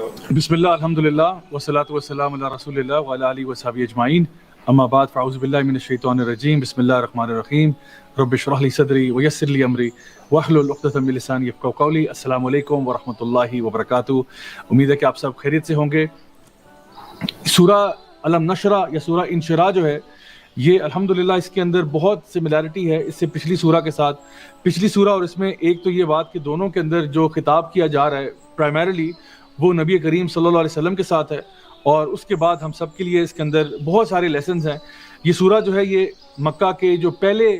بسم اللہ الحمدللہ والصلاۃ والسلام علی رسول اللہ وعلی آلہ وصحبہ اجمعین اما بعد فاعوذ باللہ من الشیطان الرجیم بسم اللہ الرحمن الرحیم رب اشرح لی صدری ویسر لی امری واحلل عقدۃ من لسانی یفقہوا قولی. السلام علیکم ورحمۃ اللہ وبرکاتہ. امید ہے کہ آپ سب خیریت سے ہوں گے. سورہ علم نشرہ یا سورہ انشراح جو ہے یہ الحمدللہ اس کے اندر بہت سملیرٹی ہے اس سے پچھلی سورہ کے ساتھ. پچھلی سورہ اور اس میں ایک تو یہ بات کہ دونوں کے اندر جو خطاب کیا جا رہا ہے پرائمریلی وہ نبی کریم صلی اللہ علیہ وسلم کے ساتھ ہے, اور اس کے بعد ہم سب کے لیے اس کے اندر بہت سارے لیسنز ہیں. یہ سورہ جو ہے یہ مکہ کے جو پہلے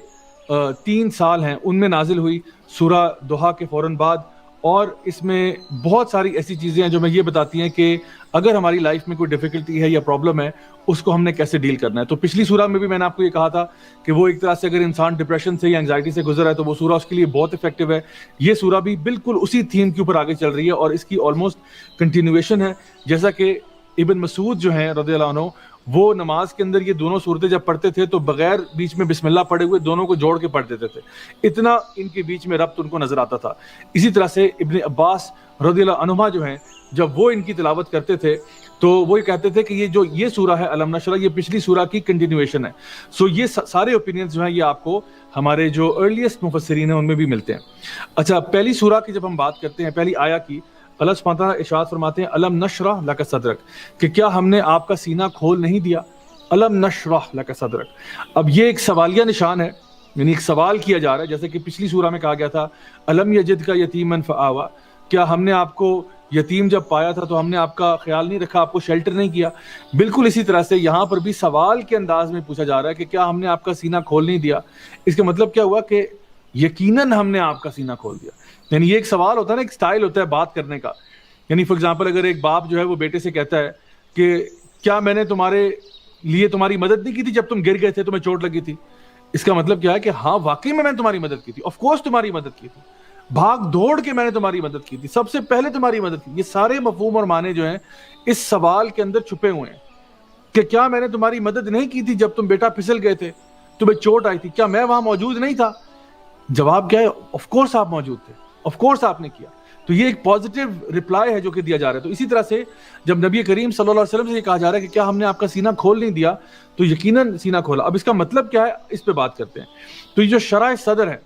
3 سال ہیں ان میں نازل ہوئی, سورہ دوحہ کے فوراً بعد, اور اس میں بہت ساری ایسی چیزیں ہیں جو میں یہ بتاتی ہیں کہ اگر ہماری لائف میں کوئی ڈیفیکلٹی ہے یا پرابلم ہے اس کو ہم نے کیسے ڈیل کرنا ہے. تو پچھلی سورہ میں بھی میں نے آپ کو یہ کہا تھا کہ وہ ایک طرح سے اگر انسان ڈپریشن سے یا انگزائٹی سے گزر ہے تو وہ سورہ اس کے لیے بہت افیکٹو ہے. یہ سورہ بھی بالکل اسی تھیم کے اوپر آگے چل رہی ہے اور اس کی آلموسٹ کنٹینیویشن ہے. جیسا کہ ابن مسعود جو ہیں رضی اللہ عنہ وہ نماز کے اندر یہ دونوں صورتیں جب پڑھتے تھے تو بغیر بیچ میں بسم اللہ پڑھے ہوئے دونوں کو جوڑ کے پڑھ دیتے تھے, اتنا ان کے بیچ میں ربط ان کو نظر آتا تھا. اسی طرح سے ابن عباس رضی اللہ عنہما جو ہیں جب وہ ان کی تلاوت کرتے تھے تو وہ یہ کہتے تھے کہ یہ سورہ ہے علم نشرہ یہ پچھلی سورہ کی کنٹینیویشن ہے. سو یہ سارے اوپینینز جو ہیں یہ آپ کو ہمارے جو ارلیسٹ مفسرین ہیں ان میں بھی ملتے ہیں. اچھا, پہلی سورہ کی جب ہم بات کرتے ہیں پہلی آیا کی, اللہ سبحانہ تعالیٰ ارشاد فرماتے ہیں علم نشرح لک صدرک, کہ کیا ہم نے آپ کا سینہ کھول نہیں دیا. علم نشرح لک صدرک, اب یہ ایک سوالیہ نشان ہے, یعنی ایک سوال کیا جا رہا ہے. جیسے کہ پچھلی سورہ میں کہا گیا تھا علم یجدک یتیما فآویٰ, کیا ہم نے آپ کو یتیم جب پایا تھا تو ہم نے آپ کا خیال نہیں رکھا, آپ کو شیلٹر نہیں کیا. بالکل اسی طرح سے یہاں پر بھی سوال کے انداز میں پوچھا جا رہا ہے کہ کیا ہم نے آپ کا سینہ کھول نہیں دیا. اس کا مطلب کیا ہوا کہ یقیناً ہم نے آپ کا سینہ کھول دیا. یعنی یہ ایک سوال ہوتا ہے نا, ایک سٹائل ہوتا ہے بات کرنے کا. یعنی فار ایگزامپل اگر ایک باپ جو ہے وہ بیٹے سے کہتا ہے کہ کیا میں نے تمہارے لیے تمہاری مدد نہیں کی تھی جب تم گر گئے تھے, تمہیں چوٹ لگی تھی. اس کا مطلب کیا ہے کہ ہاں واقعی میں نے تمہاری مدد کی تھی, آف کورس تمہاری مدد کی تھی, بھاگ دوڑ کے میں نے تمہاری مدد کی تھی, سب سے پہلے تمہاری مدد کی. یہ سارے مفہوم اور معنی جو ہیں اس سوال کے اندر چھپے ہوئے ہیں کہ کیا میں نے تمہاری مدد نہیں کی تھی جب تم بیٹا پھسل گئے تھے, تمہیں چوٹ آئی تھی, کیا میں وہاں موجود نہیں تھا. جواب کیا ہے, آف کورس آپ موجود تھے, آف کورس آپ نے کیا. تو یہ ایک پازیٹیو رپلائی ہے جو کہ دیا جا رہا ہے. تو اسی طرح سے جب نبی کریم صلی اللہ علیہ وسلم سے یہ کہا جا رہا ہے کہ کیا ہم نے آپ کا سینہ کھول نہیں دیا, تو یقیناً سینہ کھولا. اب اس کا مطلب کیا ہے اس پہ بات کرتے ہیں. تو یہ جو شرح صدر ہے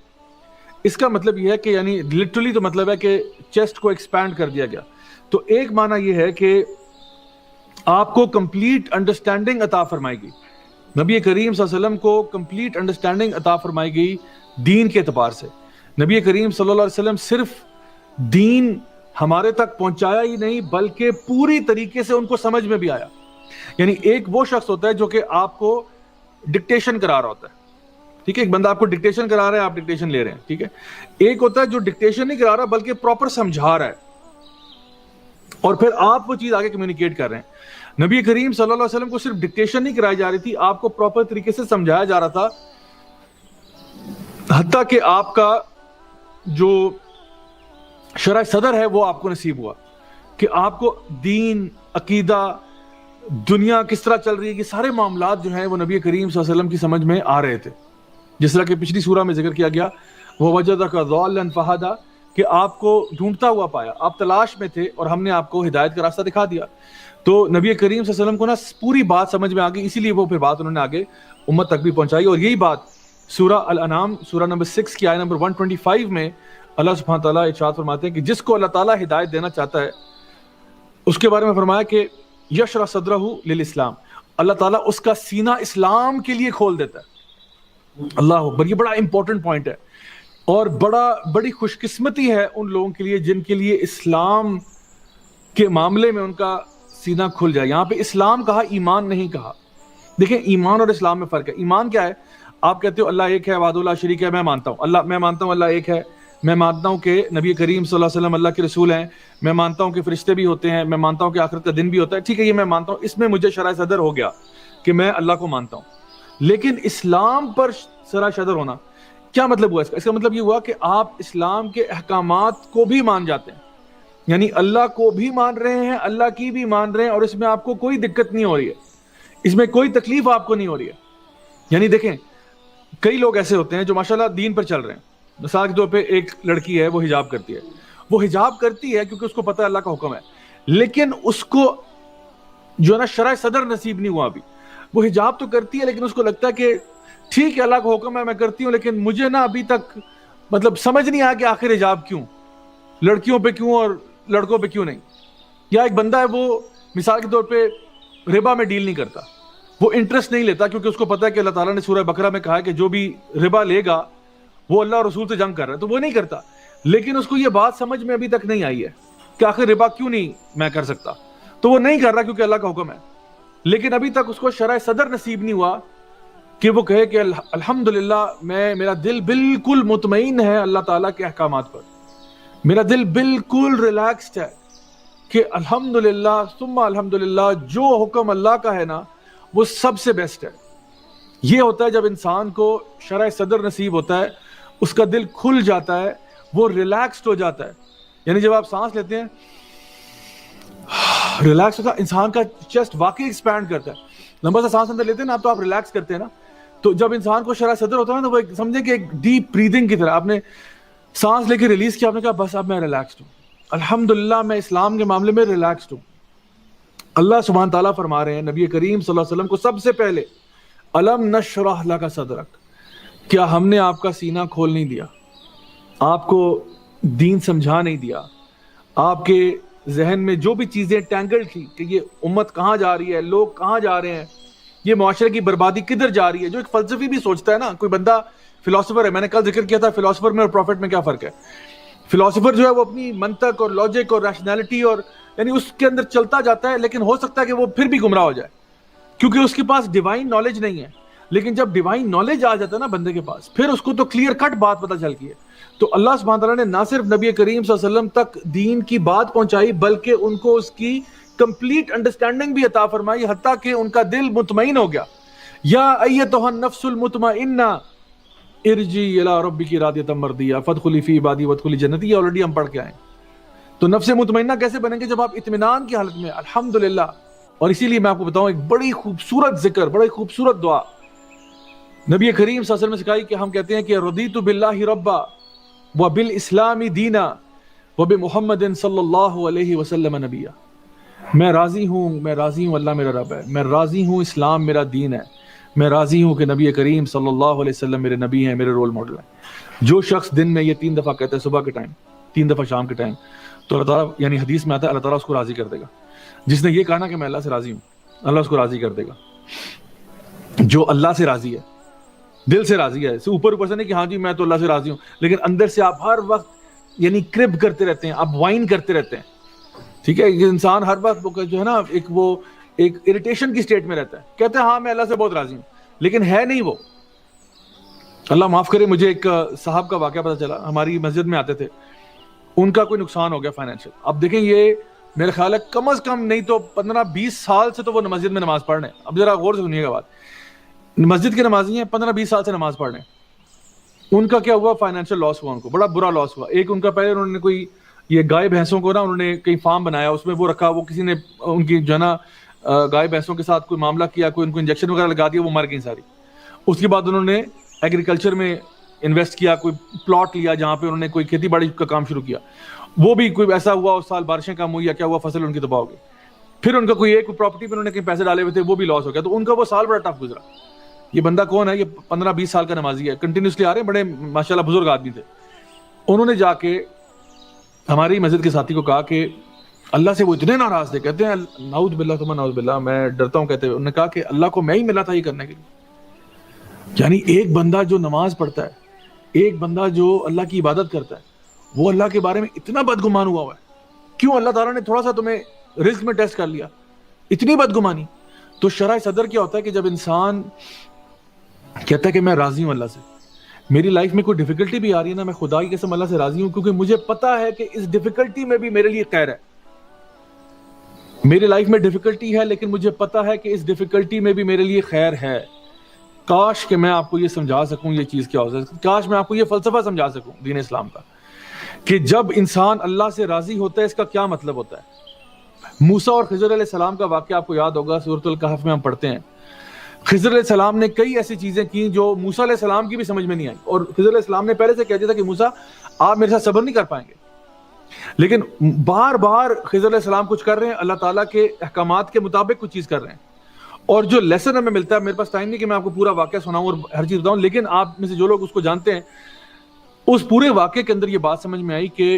اس کا مطلب یہ ہے کہ یعنی لٹرلی تو مطلب ہے کہ چیسٹ کو ایکسپینڈ کر دیا گیا. تو ایک معنی یہ ہے کہ آپ کو کمپلیٹ انڈرسٹینڈنگ عطا فرمائی گئی, نبی کریم صلی اللہ علیہ وسلم کو کمپلیٹ انڈرسٹینڈنگ عطا فرمائی گئی دین کے اعتبار سے. نبی کریم صلی اللہ علیہ وسلم صرف دین ہمارے تک پہنچایا ہی نہیں بلکہ پوری طریقے سے ان کو سمجھ میں بھی آیا. یعنی ایک وہ شخص ہوتا ہے جو کہ آپ کو ڈکٹیشن کرا رہا ہوتا ہے, ٹھیک ہے, ایک بندہ آپ کو ڈکٹیشن کرا رہا ہے, آپ ڈکٹیشن لے رہے ہیں, ٹھیک ہے. ایک ہوتا ہے جو ڈکٹیشن نہیں کرا رہا بلکہ پراپر سمجھا رہا ہے اور پھر آپ وہ چیز آگے کمیونیکیٹ کر رہے ہیں. نبی کریم صلی اللہ علیہ وسلم کو صرف ڈکٹیشن نہیں کرائی جا رہی تھی, آپ کو پراپر طریقے سے سمجھایا جا رہا تھا, حتیٰ کہ آپ کا جو شرح صدر ہے وہ آپ کو نصیب ہوا کہ آپ کو دین, عقیدہ, دنیا کس طرح چل رہی ہے, یہ سارے معاملات جو ہیں وہ نبی کریم صلی اللہ علیہ وسلم کی سمجھ میں آ رہے تھے. جس طرح کہ پچھلی سورہ میں ذکر کیا گیا وَوَجَدَكَ ضَالًّا فَهَدَىٰ, کہ آپ کو ڈھونڈتا ہوا پایا, آپ تلاش میں تھے اور ہم نے آپ کو ہدایت کا راستہ دکھا دیا. تو نبی کریم صلی اللہ علیہ وسلم کو نا پوری بات سمجھ میں آ گئی, اسی لیے وہ پھر بات انہوں نے آگے امت تک بھی پہنچائی. اور یہی بات سورہ الانعام سورہ نمبر 6 کی آیت نمبر 125 میں اللہ سبحانہ تعالیٰ ارشاد فرماتے ہیں کہ جس کو اللہ تعالیٰ ہدایت دینا چاہتا ہے اس کے بارے میں فرمایا کہ یشرح صدرہ للاسلام, اللہ تعالیٰ اس کا سینہ اسلام کے لیے کھول دیتا ہے. اللہ اکبر, یہ بڑا امپورٹنٹ پوائنٹ ہے اور بڑی خوش قسمتی ہے ان لوگوں کے لیے جن کے لیے اسلام کے معاملے میں ان کا سینہ کھل جائے. یہاں پہ اسلام کہا, ایمان نہیں کہا. دیکھیں ایمان اور اسلام میں فرق ہے. ایمان کیا ہے, آپ کہتے ہو اللہ ایک ہے, وحدہ لا شریک ہے, میں مانتا ہوں اللہ ایک ہے, میں مانتا ہوں کہ نبی کریم صلی اللہ علیہ وسلم اللہ کے رسول ہیں, میں مانتا ہوں کہ فرشتے بھی ہوتے ہیں, میں مانتا ہوں کہ آخرت کا دن بھی ہوتا ہے, ٹھیک ہے, یہ میں مانتا ہوں, اس میں مجھے شرح صدر ہو گیا کہ میں اللہ کو مانتا ہوں. لیکن اسلام پر شرح صدر ہونا کیا مطلب ہوا اس کا مطلب یہ ہوا کہ آپ اسلام کے احکامات کو بھی مان جاتے ہیں, یعنی اللہ کو بھی مان رہے ہیں, اللہ کی بھی مان رہے ہیں, اور اس میں آپ کو کوئی دقت نہیں ہو رہی ہے, اس میں کوئی تکلیف آپ کو نہیں ہو رہی ہے. یعنی دیکھیں کئی لوگ ایسے ہوتے ہیں جو ماشاءاللہ دین پر چل رہے ہیں. مثال کے طور پہ ایک لڑکی ہے وہ حجاب کرتی ہے کیونکہ اس کو پتہ ہے اللہ کا حکم ہے, لیکن اس کو جو ہے نا شرح صدر نصیب نہیں ہوا ابھی. وہ حجاب تو کرتی ہے لیکن اس کو لگتا ہے کہ ٹھیک ہے اللہ کا حکم ہے میں کرتی ہوں, لیکن مجھے نا ابھی تک مطلب سمجھ نہیں آیا کہ آخر حجاب کیوں, لڑکیوں پہ کیوں اور لڑکوں پہ کیوں نہیں. یا ایک بندہ ہے وہ مثال کے طور پہ ربا میں ڈیل نہیں کرتا, وہ انٹرسٹ نہیں لیتا کیونکہ اس کو پتا ہے کہ اللہ تعالیٰ نے سورہ بقرہ میں کہا ہے کہ جو بھی ربا لے گا وہ اللہ اور رسول سے جنگ کر رہا ہے, تو وہ نہیں کرتا. لیکن اس کو یہ بات سمجھ میں ابھی تک نہیں آئی ہے کہ آخر ربا کیوں نہیں میں کر سکتا, تو وہ نہیں کر رہا کیونکہ اللہ کا حکم ہے. لیکن ابھی تک اس کو شرح صدر نصیب نہیں ہوا کہ وہ کہے کہ الحمدللہ میرا دل بالکل مطمئن ہے اللہ تعالیٰ کے احکامات پر, میرا دل بالکل ریلیکسڈ ہے کہ الحمدللہ ثم الحمدللہ جو حکم اللہ کا ہے نا وہ سب سے بیسٹ ہے. یہ ہوتا ہے جب انسان کو شرح صدر نصیب ہوتا ہے, اس کا دل کھل جاتا ہے, وہ ریلیکسڈ ہو جاتا ہے. یعنی جب آپ سانس لیتے ہیں ریلیکس ہوتا ہے, انسان کا چیسٹ واقعی ایکسپینڈ کرتا ہے. لمبا سا سانس اندر لیتے ہیں نا آپ تو آپ ریلیکس کرتے ہیں نا, تو جب انسان کو شرح صدر ہوتا ہے نا تو وہ سمجھیں کہ ایک ڈیپ بریدنگ کی طرح آپ نے سانس لے کے ریلیز کیا, آپ نے کہا بس اب میں ریلیکسڈ ہوں, الحمدللہ میں اسلام کے معاملے میں ریلیکسڈ ہوں. اللہ سبحانہ تعالیٰ فرما رہے ہیں نبی کریم صلی اللہ علیہ وسلم کو سب سے پہلے الم نشرح لک صدرک, کیا ہم نے آپ کا سینہ کھول نہیں دیا, آپ کو دین سمجھا نہیں دیا, آپ کے ذہن میں جو بھی چیزیں ٹینگل تھی کہ یہ امت کہاں جا رہی ہے, لوگ کہاں جا رہے ہیں, یہ معاشرے کی بربادی کدھر جا رہی ہے. جو ایک فلسفی بھی سوچتا ہے نا, کوئی بندہ فلاسفر ہے, میں نے کل ذکر کیا تھا فلاسفر میں اور پروفٹ میں کیا فرق ہے. فلاسفر جو ہے وہ اپنی منطق اور لاجک اور ریشنلٹی اور یعنی اس کے اندر چلتا جاتا ہے, لیکن ہو سکتا ہے کہ وہ پھر بھی گمراہ ہو جائے کیونکہ اس کے پاس ڈیوائن نالج نہیں ہے. لیکن جب ڈیوائن نالج آ جاتا ہے نا بندے کے پاس, پھر اس کو تو کلیئر کٹ بات پتہ چلتی ہے. تو اللہ سبحانہ تعالیٰ نے نہ صرف نبی کریم صلی اللہ علیہ وسلم تک دین کی بات پہنچائی بلکہ ان کو اس کی کمپلیٹ انڈرسٹینڈنگ بھی عطا فرمائی, حتیٰ کہ ان کا دل مطمئن ہو گیا. یا ایتھا النفس المطمئنہ ارجی الی ربک راضیۃ مرضیہ فادخلی فی عبادی وادخلی جنتی, یہ آلریڈی ہم پڑھ کے آئے. تو نفس مطمئنہ کیسے بنیں گے جب آپ اطمینان کی حالت میں الحمدللہ. اور اسی لیے میں آپ کو بتاؤں ایک بڑی خوبصورت ذکر, بڑی خوبصورت دعا نبی کریم صلی اللہ علیہ وسلم نے سکھائی کہ ہم کہتے ہیں کہ رضیت باللہ ربا وبالاسلام دینا وبمحمد صلی اللہ علیہ وسلم نبیا. میں راضی ہوں اللہ میرا رب ہے, میں راضی ہوں اسلام میرا دین ہے, میں راضی ہوں کہ نبی کریم صلی اللہ علیہ وسلم میرے نبی ہیں, میرے رول ماڈل ہیں. جو شخص دن میں یہ 3 دفعہ کہتا ہے, صبح کے ٹائم 3 دفعہ شام کے ٹائم, تو اللہ تعالیٰ یعنی حدیث میں آتا ہے اللہ تعالیٰ اس کو راضی کر دے گا. جس نے یہ کہا نا کہ میں اللہ سے راضی ہوں, اللہ اس کو راضی کر دے گا. جو اللہ سے راضی ہے, دل سے راضی ہے, اوپر سے نہیں کہ ہاں جی میں تو اللہ سے راضی ہوں, لیکن اندر سے آپ ہر وقت یعنی کرب کرتے رہتے ہیں, آپ وائن کرتے رہتے ہیں. ٹھیک ہے, انسان ہر وقت جو ہے نا ایک اریٹیشن کی سٹیٹ میں رہتا ہے, کہتے ہیں ہاں میں اللہ سے بہت راضی ہوں, لیکن ہے نہیں وہ. اللہ معاف کرے, مجھے ایک صاحب کا واقعہ پتہ چلا, ہماری مسجد میں آتے تھے, ان کا کوئی نقصان ہو گیا فائنینشیل. اب دیکھیں یہ میرے خیال ہے کم از کم نہیں تو 15-20 سال سے تو وہ مسجد میں نماز پڑھ رہے ہیں. اب ذرا غور سے سنیے گا بات, مسجد کے نمازی ہیں, 15-20 سال سے نماز پڑھ رہے ہیں. ان کا کیا ہوا, فائنینشیل لاس ہوا, ان کو بڑا برا لاس ہوا. ایک ان کا پہلے انہوں نے کوئی یہ گائے بھینسوں کو نا انہوں نے کئی فارم بنایا, اس میں وہ رکھا, وہ کسی نے ان کی جو ہے نا گائے بھینسوں کے ساتھ کوئی معاملہ کیا, کوئی ان کو انجیکشن وغیرہ لگا دیا, وہ مر گئی ساری. اس کے بعد انہوں نے ایگریکلچر میں انویسٹ کیا, کوئی پلاٹ لیا جہاں پہ انہوں نے کوئی کھیتی باڑی کا کام شروع کیا. وہ بھی کوئی ایسا ہوا اس سال بارشیں کم ہوئی یا کیا ہوا, فصل ان کی تباہ ہو گئی. پھر ان کا کوئی ایک پراپرٹی پہ انہوں نے کہیں پیسے ڈالے ہوئے تھے, وہ بھی لاس ہو گیا. تو ان کا وہ سال بڑا ٹف گزرا. یہ بندہ کون ہے, یہ 15-20 سال کا نمازی ہے, کنٹینیوسلی آ رہے ہیں, بڑے ماشاءاللہ بزرگ آدمی تھے. انہوں نے جا کے ہماری مسجد کے ساتھی کو کہا کہ اللہ سے وہ اتنے ناراض تھے, کہتے ہیں نعوذ باللہ ثم نعوذ باللہ, میں ڈرتا ہوں. کہتے ہیں انہوں نے کہا کہ اللہ کو میں ہی ملا تھا یہ کرنے کے لیے. یعنی ایک بندہ جو نماز پڑھتا ہے, ایک بندہ جو اللہ کی عبادت کرتا ہے, وہ اللہ کے بارے میں اتنا بدگمان ہوا ہے. کیوں اللہ تعالیٰ نے تھوڑا سا تمہیں رزق میں ٹیسٹ کر لیا, اتنی بدگمانی. تو شرح صدر کیا ہوتا ہے کہ جب انسان کہتا ہے کہ میں راضی ہوں اللہ سے, میری لائف میں کوئی ڈیفیکلٹی بھی آ رہی ہے نا, میں خدا کی قسم اللہ سے راضی ہوں, کیونکہ مجھے پتا ہے کہ اس ڈیفیکلٹی میں بھی میرے لیے خیر ہے. میری لائف میں ڈیفیکلٹی ہے لیکن مجھے پتا ہے کہ اس ڈیفیکلٹی میں بھی میرے لیے خیر ہے. کاش کہ میں آپ کو یہ سمجھا سکوں یہ چیز کیا ہو سکتا ہے, کاش میں آپ کو یہ فلسفہ سمجھا سکوں دین اسلام کا, کہ جب انسان اللہ سے راضی ہوتا ہے اس کا کیا مطلب ہوتا ہے. موسیٰ اور خضر علیہ السلام کا واقعہ آپ کو یاد ہوگا, سورۃ الکہف میں ہم پڑھتے ہیں. خضر علیہ السلام نے کئی ایسی چیزیں کی جو موسیٰ علیہ السلام کی بھی سمجھ میں نہیں آئی, اور خضر علیہ السلام نے پہلے سے کہہ دیا تھا کہ موسیٰ آپ میرے ساتھ صبر نہیں کر پائیں گے. لیکن بار بار خضر علیہ السلام کچھ کر رہے ہیں، اللہ تعالیٰ کے احکامات کے مطابق کچھ چیز کر رہے ہیں. اور جو لیسن ہمیں ملتا ہے، میرے پاس ٹائم نہیں کہ میں آپ کو پورا واقعہ سناؤں اور ہر چیز بتاؤں، لیکن آپ میں سے جو لوگ اس کو جانتے ہیں، اس پورے واقعے کے اندر یہ بات سمجھ میں آئی کہ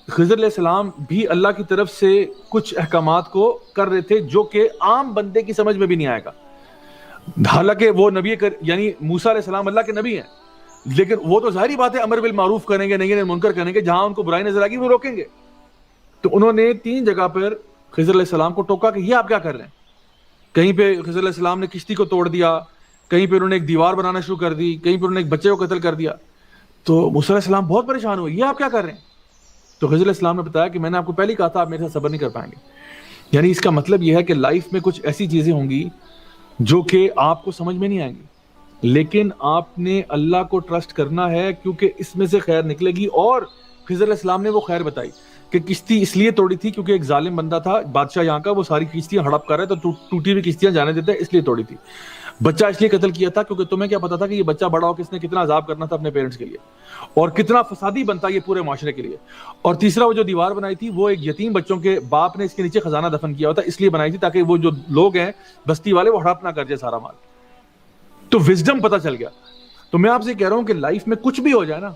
خضر علیہ السلام بھی اللہ کی طرف سے کچھ احکامات کو کر رہے تھے جو کہ عام بندے کی سمجھ میں بھی نہیں آئے گا. حالانکہ وہ نبی یعنی موسیٰ علیہ السلام اللہ کے نبی ہیں، لیکن وہ تو ظاہری بات ہے امر بالمعروف کریں گے، نہیں منکر کریں گے، جہاں ان کو برائی نظر آئے گی وہ روکیں گے. تو انہوں نے 3 جگہ پر خضر علیہ السلام کو ٹوکا کہ یہ آپ کیا کر رہے ہیں. کہیں پہ خضر علیہ السلام نے کشتی کو توڑ دیا، کہیں پہ انہوں نے ایک دیوار بنانا شروع کر دی، کہیں پہ انہوں نے ایک بچے کو قتل کر دیا. تو موسیٰ علیہ السلام بہت پریشان ہوئے، یہ آپ کیا کر رہے ہیں. تو خضر علیہ السلام نے بتایا کہ میں نے آپ کو پہلے ہی کہا تھا آپ میرے ساتھ صبر نہیں کر پائیں گے. یعنی اس کا مطلب یہ ہے کہ لائف میں کچھ ایسی چیزیں ہوں گی جو کہ آپ کو سمجھ میں نہیں آئیں گی، لیکن آپ نے اللہ کو ٹرسٹ کرنا ہے کیونکہ اس میں سے خیر نکلے گی. اور خضر علیہ السلام نے وہ خیر بتائی کہ کشتی اس لیے توڑی تھی کیونکہ ایک ظالم بندہ تھا بادشاہ یہاں کا، وہ ساری کشتیاں ہڑپ کر رہے تو ٹوٹی ہوئی کشتیاں جانے دیتے، اس لیے توڑی تھی. بچہ اس لیے قتل کیا تھا کیونکہ تمہیں کیا پتا تھا کہ یہ بچہ بڑا ہو کہ اس نے کتنا عذاب کرنا تھا اپنے پیرنٹس کے لیے اور کتنا فسادی بنتا یہ پورے معاشرے کے لیے. اور تیسرا وہ جو دیوار بنائی تھی وہ ایک یتیم بچوں کے باپ نے اس کے نیچے خزانہ دفن کیا ہوتا، اس لیے بنائی تھی تاکہ وہ جو لوگ ہیں بستی والے وہ ہڑپ نہ کر جائے سارا مال. تو وزڈم پتہ چل گیا. تو میں آپ سے کہہ رہا ہوں کہ لائف میں کچھ بھی ہو جائے نا،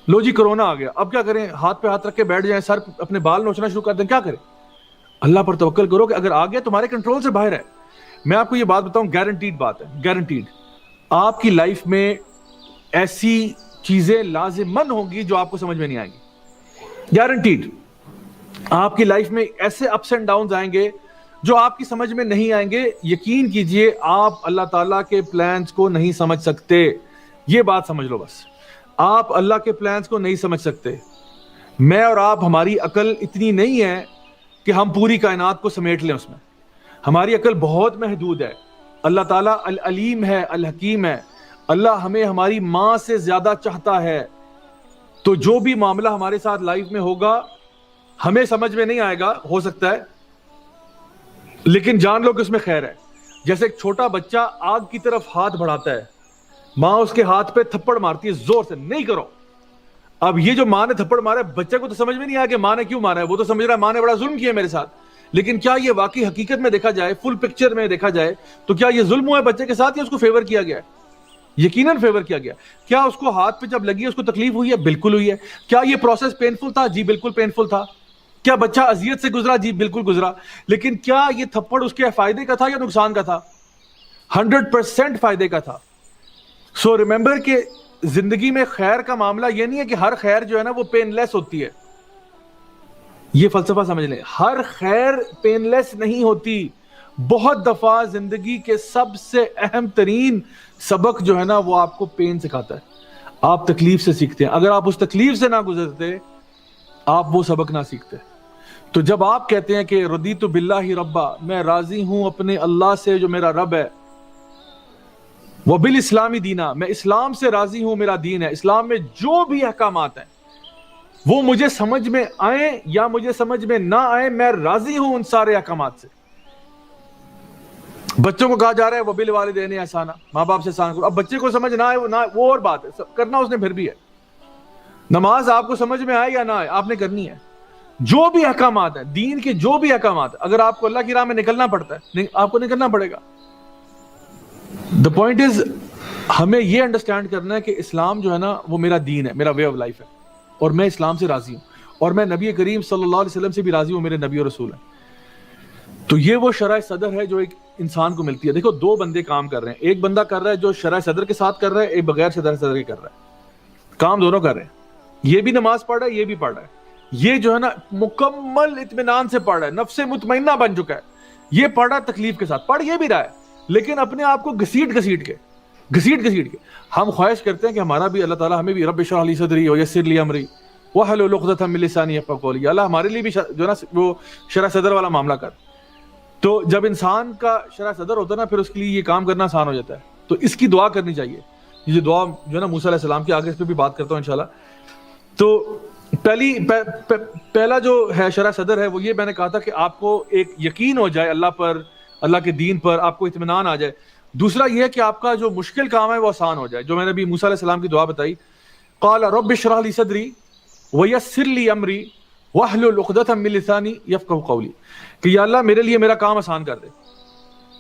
لو جی کرونا آ گیا، اب کیا کریں؟ ہاتھ پہ ہاتھ رکھ کے بیٹھ جائیں، سر اپنے بال نوچنا شروع کر دیں؟ کیا کریں؟ اللہ پر توکل کرو کہ اگر آ گیا تمہارے کنٹرول سے باہر ہے. میں آپ کو یہ بات بتاؤں، گارنٹیڈ بات ہے، گارنٹیڈ آپ کی لائف میں ایسی چیزیں لازماً ہوں گی جو آپ کو سمجھ میں نہیں آئیں گی. گارنٹیڈ آپ کی لائف میں ایسے اپس اینڈ ڈاؤنز آئیں گے جو آپ کی سمجھ میں نہیں آئیں گے. یقین کیجئے آپ اللہ تعالیٰ کے پلانز کو نہیں سمجھ سکتے. یہ بات سمجھ لو بس، آپ اللہ کے پلانز کو نہیں سمجھ سکتے. میں اور آپ، ہماری عقل اتنی نہیں ہے کہ ہم پوری کائنات کو سمیٹ لیں. اس میں ہماری عقل بہت محدود ہے. اللہ تعالیٰ العلیم ہے، الحکیم ہے. اللہ ہمیں ہماری ماں سے زیادہ چاہتا ہے. تو جو بھی معاملہ ہمارے ساتھ لائف میں ہوگا ہمیں سمجھ میں نہیں آئے گا، ہو سکتا ہے، لیکن جان لو کہ اس میں خیر ہے. جیسے ایک چھوٹا بچہ آگ کی طرف ہاتھ بڑھاتا ہے، ماں اس کے ہاتھ پہ تھپڑ مارتی ہے زور سے، نہیں کرو. اب یہ جو ماں نے تھپڑ مارا ہے، بچے کو تو سمجھ میں نہیں آیا کہ ماں نے کیوں مارا ہے. وہ تو سمجھ رہا ہے ماں نے بڑا ظلم کیا میرے ساتھ. لیکن کیا یہ واقعی حقیقت میں دیکھا جائے، فل پکچر میں دیکھا جائے تو کیا یہ ظلم ہوا ہے بچے کے ساتھ یا اس کو فیور کیا گیا ہے؟ یقیناً فیور کیا گیا. کیا اس کو ہاتھ پہ جب لگی اس کو تکلیف ہوئی ہے؟ بالکل ہوئی ہے. کیا یہ پروسیس پینفل تھا؟ جی بالکل پینفل تھا. کیا بچہ اذیت سے گزرا؟ جی بالکل گزرا. لیکن کیا یہ تھپڑ اس کے فائدے کا تھا یا نقصان کا تھا؟ 100% فائدے کا تھا. سو ریممبر کہ زندگی میں خیر کا معاملہ یہ نہیں ہے کہ ہر خیر جو ہے نا وہ پین لیس ہوتی ہے. یہ فلسفہ سمجھ لیں، ہر خیر پین لیس نہیں ہوتی. بہت دفعہ زندگی کے سب سے اہم ترین سبق جو ہے نا وہ آپ کو پین سکھاتا ہے. آپ تکلیف سے سیکھتے ہیں. اگر آپ اس تکلیف سے نہ گزرتے آپ وہ سبق نہ سیکھتے. تو جب آپ کہتے ہیں کہ رضیت باللہ ربا، میں راضی ہوں اپنے اللہ سے جو میرا رب ہے، وبالاسلام دینا، میں اسلام سے راضی ہوں، میرا دین ہے. اسلام میں جو بھی احکامات ہیں وہ مجھے سمجھ میں آئیں یا مجھے سمجھ میں نہ آئیں، میں راضی ہوں ان سارے احکامات سے. بچوں کو کہا جا رہا ہے وبالوالدین احسانا، ماں باپ سے احسان کرو. اب بچے کو سمجھ نہ آئے وہ اور بات ہے، کرنا اس نے پھر بھی ہے. نماز آپ کو سمجھ میں آئے یا نہ آئے آپ نے کرنی ہے. جو بھی احکامات ہیں دین کے، جو بھی احکامات، اگر آپ کو اللہ کی راہ میں نکلنا پڑتا ہے آپ کو نکلنا پڑے گا. دا پوائنٹ از ہمیں یہ انڈرسٹینڈ کرنا ہے کہ اسلام جو ہے نا وہ میرا دین ہے، میرا وے آف لائف ہے، اور میں اسلام سے راضی ہوں، اور میں نبی کریم صلی اللہ علیہ وسلم سے بھی راضی ہوں، میرے نبی اور رسول ہیں. تو یہ وہ شرح صدر ہے جو ایک انسان کو ملتی ہے. دیکھو 2 بندے کام کر رہے ہیں، ایک بندہ کر رہا ہے جو شرح صدر کے ساتھ کر رہا ہے، ایک بغیر شرح صدر کے کر رہا ہے. کام دونوں کر رہے ہیں. یہ بھی نماز پڑھ رہا ہے، یہ بھی پڑھ رہا ہے. یہ جو ہے نا مکمل اطمینان سے پڑھ رہا ہے، نفس مطمئنہ بن چکا ہے. یہ پڑھ رہا ہے تکلیف کے ساتھ، پڑھ یہ بھی رہا ہے لیکن اپنے آپ کو گھسیٹ کے ہم خواہش کرتے ہیں کہ ہمارا بھی اللہ تعالیٰ ہمیں بھی رب اشرح لی صدری ویسر لی امری واحلل عقدۃ من لسانی یفقهوا قولی، اللہ ہمارے لیے بھی جو ہے نا وہ شرح صدر والا معاملہ کر. تو جب انسان کا شرح صدر ہوتا ہے نا پھر اس کے لیے یہ کام کرنا آسان ہو جاتا ہے. تو اس کی دعا کرنی چاہیے. یہ دعا جو ہے نا موسیٰ علیہ السلام کی، آگے اس پہ بھی بات کرتا ہوں انشاءاللہ. تو پہلا جو ہے شرح صدر ہے وہ یہ میں نے کہا تھا کہ آپ کو ایک یقین ہو جائے اللہ پر، اللہ کے دین پر، آپ کو اطمینان آ جائے. دوسرا یہ ہے کہ آپ کا جو مشکل کام ہے وہ آسان ہو جائے. جو میں نے ابھی موسیٰ علیہ السلام کی دعا بتائی، قال رب اشرح لی صدری ویسر لی امری وَاحْلُلْ عُقْدَةً مِّن لِّسَانِي يَفْقَهُوا قَوْلِي، کہ یا اللہ میرے لیے میرا کام آسان کر دے،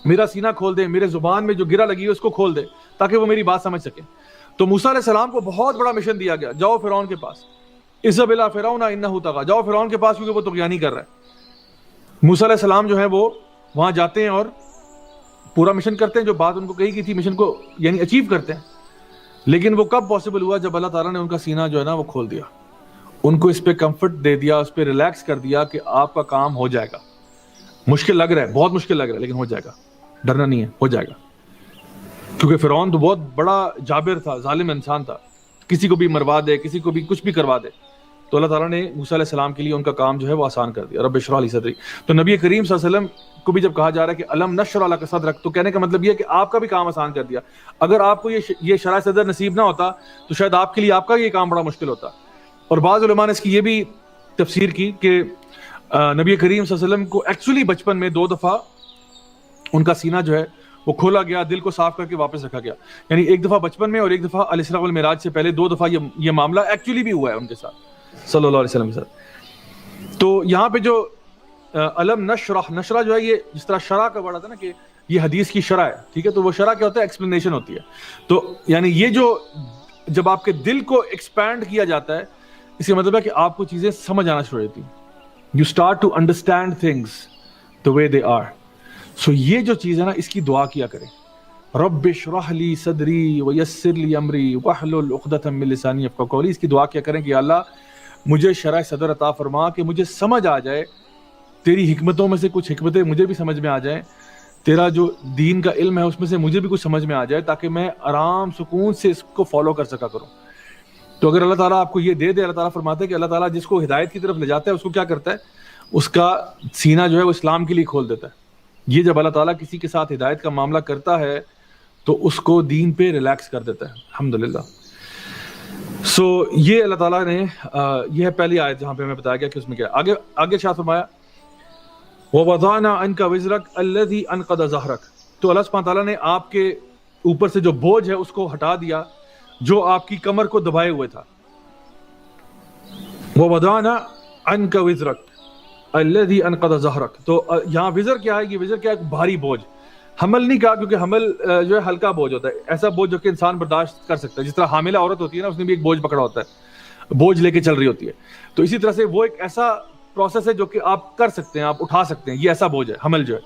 میرا سینہ کھول دے، میرے زبان میں جو گرہ لگی ہے اس کو کھول دے تاکہ وہ میری بات سمجھ سکے۔ تو موسیٰ علیہ السلام کو بہت بڑا مشن دیا گیا، جاؤ فرعون کے پاس، اذهب إلى فرعون إنه طغى، جاؤ فرعون کے پاس کیونکہ وہ طغیانی کر رہا ہے۔ موسیٰ علیہ السلام جو ہے وہ وہاں جاتے ہیں اور پورا مشن کرتے ہیں، جو بات ان کو کہی کی تھی مشن کو یعنی اچیو کرتے ہیں، لیکن وہ کب پاسبل ہوا؟ جب اللہ تعالیٰ نے ان کا سینہ جو ہے نا وہ کھول دیا، ان کو اس پہ کمفرٹ دے دیا، اس پہ ریلیکس کر دیا کہ آپ کا کام ہو جائے گا، مشکل لگ رہا ہے، بہت مشکل لگ رہا ہے، لیکن ہو جائے گا، ڈرنا نہیں ہے، ہو جائے گا۔ کیونکہ فرعون تو بہت بڑا جابر تھا، ظالم انسان تھا، کسی کو بھی مروا دے، کسی کو بھی کچھ بھی کروا دے۔ تو اللہ تعالیٰ نے موسیٰ علیہ السلام کے لیے ان کا کام جو ہے وہ آسان کر دیا، رب اشرح لی صدری۔ تو نبی کریم صلی اللہ علیہ وسلم کو بھی جب کہا جا رہا ہے کہ الم نشرح لک صدرک، تو کہنے کا مطلب یہ ہے کہ آپ کا بھی کام آسان کر دیا۔ اگر آپ کو یہ شرح صدر نصیب نہ ہوتا تو شاید آپ کے لیے آپ کا یہ کام بڑا مشکل ہوتا۔ اور بعض علماء نے اس کی یہ بھی تفسیر کی کہ نبی کریم صلی اللہ علیہ وسلم کو ایکچولی بچپن میں 2 دفعہ ان کا سینہ جو ہے وہ کھولا گیا، دل کو صاف کر کے واپس رکھا گیا، یعنی ایک دفعہ بچپن میں اور ایک دفعہ الاسراء والمعراج سے پہلے 2 دفعہ یہ معاملہ ایکچولی بھی ہوا ہے ان کے ساتھ صلی اللہ علیہ وسلم کے ساتھ۔ تو یہاں پہ جو علم نشرح جو ہے یہ جس طرح شرح کا ورڈ تھا نا کہ یہ حدیث کی شرح ہے، ٹھیک ہے، تو وہ شرح کیا ہوتا ہے؟ ایکسپلینیشن ہوتی ہے۔ تو یعنی یہ جو جب آپ کے دل کو ایکسپینڈ کیا جاتا ہے اس کا مطلب ہے کہ آپ کو چیزیں سمجھ آنا شروع ہوتی ہیں، you start to understand things the way they are۔ So یہ جو چیز ہے نا اس کی دعا کیا کریں، رب اشرح لی صدری ویسر لی امری واحلل عقدۃ من لسانی یفقهوا قولی، اس کی دعا کیا کریں کہ یا اللہ مجھے شرح صدر عطا فرما کہ مجھے سمجھ آ جائے، تیری حکمتوں میں سے کچھ حکمتیں مجھے بھی سمجھ میں آ جائیں، تیرا جو دین کا علم ہے اس میں سے مجھے بھی کچھ سمجھ میں آ جائے تاکہ میں آرام سکون سے اس کو فالو کر سکا کروں۔ تو اگر اللہ تعالیٰ آپ کو یہ دے دے، اللہ تعالیٰ فرماتے ہیں کہ اللہ تعالیٰ جس کو ہدایت کی طرف لے جاتا ہے اس کو کیا کرتا ہے؟ اس کا سینہ جو ہے وہ اسلام کے لیے کھول دیتا ہے۔ یہ جب اللہ تعالیٰ کسی کے ساتھ ہدایت کا معاملہ کرتا ہے تو اس کو دین پہ ریلیکس کر دیتا ہے، الحمدللہ۔ سو یہ اللہ تعالیٰ نے یہ ہے پہلی آیت جہاں پہ ہمیں بتایا گیا کہ اس میں کیا آگے شاہ فرمایا وَوَضَعْنَا عَنْكَ وِزْرَكَ الَّذِي أَنْقَضَ ظَهْرَكَ، تو اللہ سبحانہ تعالیٰ نے آپ کے اوپر سے جو بوجھ ہے اس کو ہٹا دیا جو آپ کی کمر کو دبائے ہوئے تھا۔ وَوَضَعْنَا عَنْكَ وِزْرَكَ الَّذِي أَنْقَضَ ظَهْرَكَ، تو یہاں وزر کیا ہے؟ یہ وزر کیا ہے؟ بھاری بوجھ۔ حمل نہیں کہا کیونکہ حمل جو ہے ہلکا بوجھ ہوتا ہے، ایسا بوجھ جو کہ انسان برداشت کر سکتا ہے، جس طرح حاملہ عورت ہوتی ہے نا، اس نے بھی ایک بوجھ پکڑا ہوتا ہے، بوجھ لے کے چل رہی ہوتی ہے، تو اسی طرح سے وہ ایک ایسا پروسیس ہے جو کہ آپ کر سکتے ہیں، آپ اٹھا سکتے ہیں، یہ ایسا بوجھ ہے حمل جو ہے۔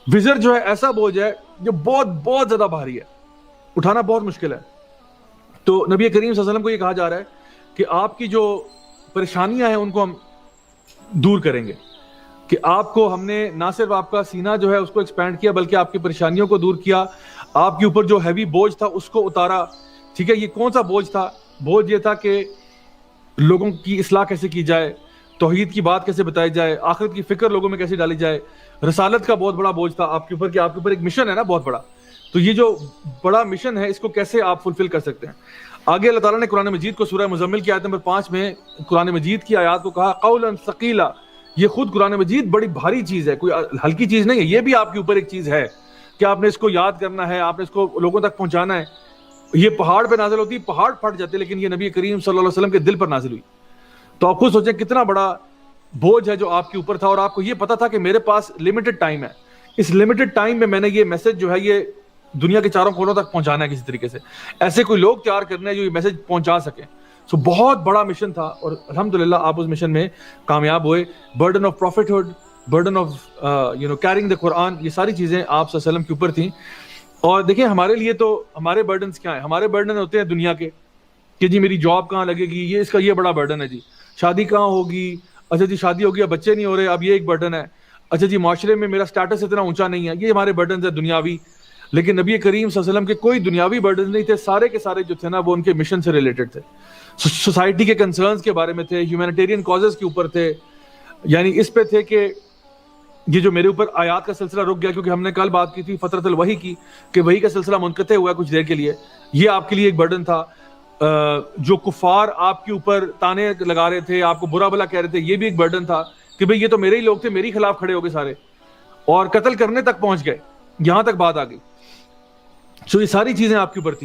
وزر جو ہے ایسا بوجھ ہے جو بہت بہت زیادہ بھاری ہے، اٹھانا بہت مشکل ہے۔ تو نبی کریم صلی اللہ علیہ وسلم کو یہ کہا جا رہا ہے کہ آپ کی جو پریشانیاں ہیں ان کو ہم دور کریں گے، کہ آپ کو ہم نے نہ صرف آپ کا سینہ جو ہے اس کو ایکسپینڈ کیا بلکہ آپ کی پریشانیوں کو دور کیا، آپ کے اوپر جو ہیوی بوجھ تھا اس کو اتارا، ٹھیک ہے۔ یہ کون سا بوجھ تھا؟ بوجھ یہ تھا کہ لوگوں کی اصلاح کیسے کی جائے، توحید کی بات کیسے بتائی جائے، آخرت کی فکر لوگوں میں کیسے ڈالی جائے، رسالت کا بہت بڑا بوجھ تھا آپ کے اوپر کہ آپ کے اوپر ایک مشن ہے نا بہت بڑا، تو یہ جو بڑا مشن ہے اس کو کیسے آپ فلفل کر سکتے ہیں۔ آگے اللہ تعالیٰ نے قرآن مجید کو سورہ مزمل کی آیت نمبر 5 میں قرآن مجید کی آیات کو کہا قولا ثقیلا، یہ خود قرآن مجید بڑی بھاری چیز ہے، کوئی ہلکی چیز نہیں ہے، یہ بھی آپ کے اوپر ایک چیز ہے کہ آپ نے اس کو یاد کرنا ہے، آپ نے اس کو لوگوں تک پہنچانا ہے۔ یہ پہاڑ پہ نازل ہوتی، پہاڑ پھٹ جاتے، لیکن یہ نبی کریم صلی اللہ علیہ وسلم کے دل پر نازل ہوئی۔ تو آپ خود سوچیں کتنا بڑا بوجھ ہے جو آپ کے اوپر تھا، اور آپ کو یہ پتا تھا کہ میرے پاس لمیٹڈ ٹائم ہے، اس لمیٹڈ ٹائم میں نے یہ میسج جو ہے یہ دنیا کے چاروں کونوں تک پہنچانا ہے کسی طریقے سے، ایسے کوئی لوگ تیار کرنے ہیں جو یہ میسج پہنچا سکیں۔ سو بہت بڑا مشن تھا اور الحمدللہ آپ اس مشن میں کامیاب ہوئے۔ Burden of prophethood, burden of carrying the Quran, یہ ساری چیزیں آپ صلی اللہ علیہ وسلم کے اوپر تھیں۔ اور دیکھیں ہمارے لیے تو ہمارے برڈنس کیا ہیں؟ ہمارے برڈن ہوتے ہیں دنیا کے کہ جی میری جاب کہاں لگے گی، یہ اس کا یہ بڑا برڈن ہے، جی شادی کہاں ہوگی، اچھا جی شادی ہو گیا بچے نہیں ہو رہے، اب یہ ایک برڈن ہے، اچھا جی معاشرے میں میرا سٹیٹس اتنا اونچا نہیں ہے، یہ ہمارے برڈنز ہیں دنیاوی۔ لیکن نبی کریم صلی اللہ علیہ وسلم کے کوئی دنیاوی برڈنز نہیں تھے، سارے کے سارے جو تھے نا وہ ان کے مشن سے ریلیٹڈ تھے، سوسائٹی کے کنسرنز کے بارے میں تھے، ہیومینیٹیرین کازز کے اوپر تھے، یعنی اس پہ تھے کہ یہ جو میرے اوپر آیات کا سلسلہ رک گیا کیونکہ ہم نے کل بات کی تھی فترۃ الوحی کی کہ وحی کا سلسلہ منقطع ہوا ہے کچھ دیر کے لیے، یہ آپ کے لیے ایک برڈن تھا۔ جو کفار آپ کے اوپر تانے لگا رہے تھے، آپ کو برا بلا کہہ رہے تھے، یہ بھی ایک برڈن تھا کہ بھئی یہ تو میرے ہی لوگ تھے، میرے خلاف کھڑے ہو گئے سارے اور قتل کرنے تک پہنچ گئے، یہاں تک بات آ گئی۔ سو یہ ساری چیزیں آپ کے اوپر تھیں۔